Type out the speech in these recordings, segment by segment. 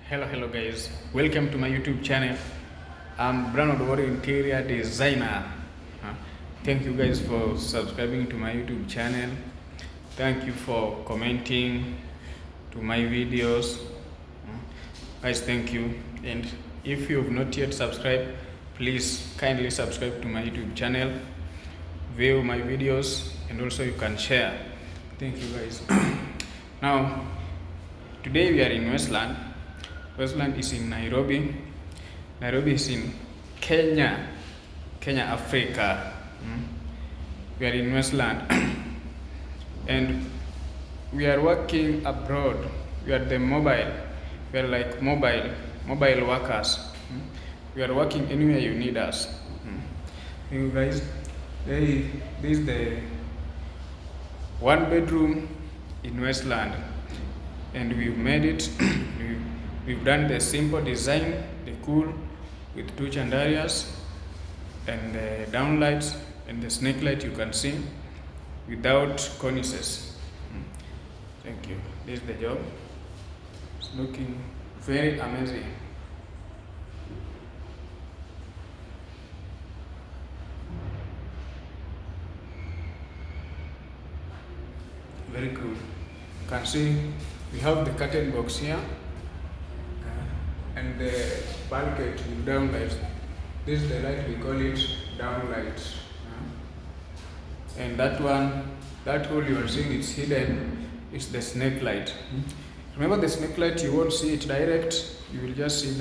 Hello guys, welcome to my YouTube channel. I'm Brandon Interior Designer. Uh, Thank you guys for subscribing to my YouTube channel. Thank you for commenting to my videos. Guys, thank you. And if you have not yet subscribed, please kindly subscribe to my YouTube channel, view my videos, and also you can share. Thank you guys. Now, today we are in Westland. Westland is in Nairobi. Nairobi is in Kenya, Africa. We are in Westland, and we are working abroad. We are the mobile. We are like mobile workers. We are working anywhere you need us. You guys, this is the one bedroom in Westland, and we've made it. We've done the simple design, the cool, with two chandeliers and the downlights and the snake light you can see without cornices. Thank you. This is the job. It's looking very amazing. Very cool. You can see we have the curtain box here. And the bulkhead with downlight. This is the light, we call it downlight. And that one, that hole you are seeing it's hidden, is the snake light. Remember the snake light, you won't see it direct, you will just see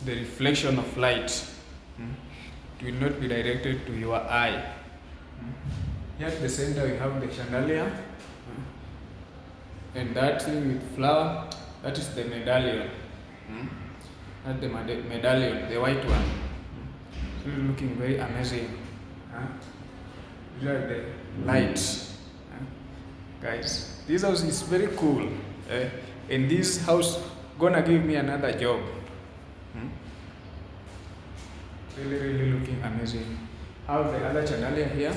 the reflection of light. It will not be directed to your eye. Here at the center we have the chandelier. And that thing with flower, that is the medallion. Not the medallion, the white one. It's looking very amazing. These are the lights. Guys, this house is very cool. And this house gonna give me another job. Really looking amazing. How the other chandelier here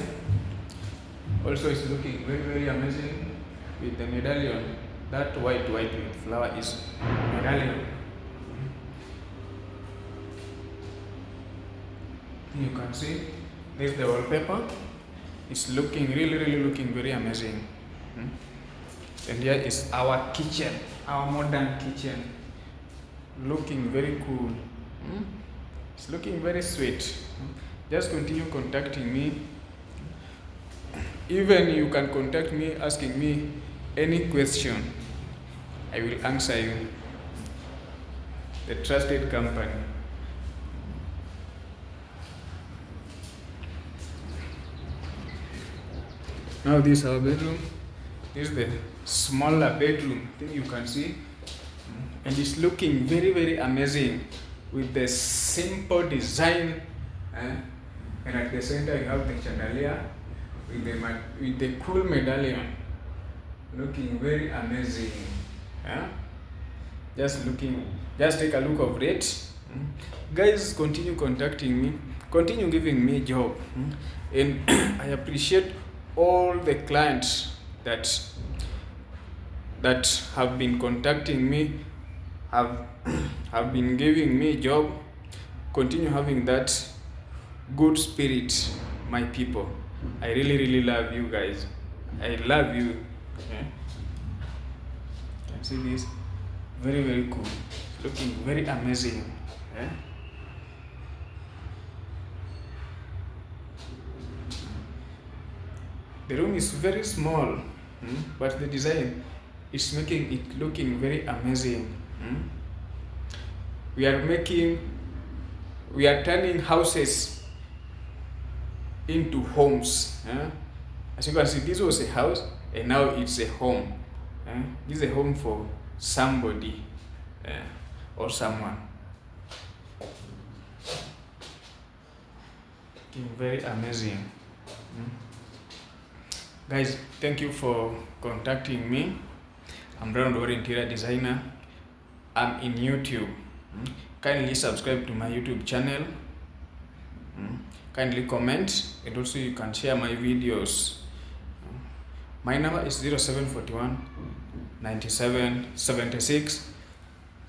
also is looking very amazing with the medallion. That white with flower is medallion. You can see this is the wallpaper. It's looking really looking very amazing. And here is our kitchen, our modern kitchen, looking very cool. It's looking very sweet. Just continue contacting me. Even you can contact me asking me any question. I will answer you. The trusted company. Now this is our bedroom. This is the smaller bedroom thing you can see. And it's looking very amazing with the simple design. And at the center you have the chandelier with the cool medallion. Looking very amazing. Just take a look of it. Guys, continue contacting me. Continue giving me job. And I appreciate all the clients that have been contacting me, have been giving me job. Continue having that good spirit, my people. I really love you guys. I love you. Can see this? Very cool. Looking very amazing. The room is very small, but the design is making it looking very amazing. We are turning houses into homes. As you can see, this was a house and now it's a home. This is a home for somebody or someone. Looking very amazing. Guys, thank you for contacting me. I'm Brandon Interior Designer. I'm in YouTube. Kindly subscribe to my YouTube channel. Kindly comment, and also you can share my videos. My number is 0741 97 76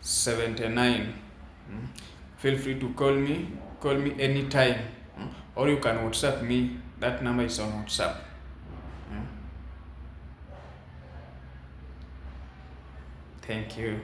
79. Feel free to call me anytime, or you can WhatsApp me. That number is on WhatsApp. Thank you.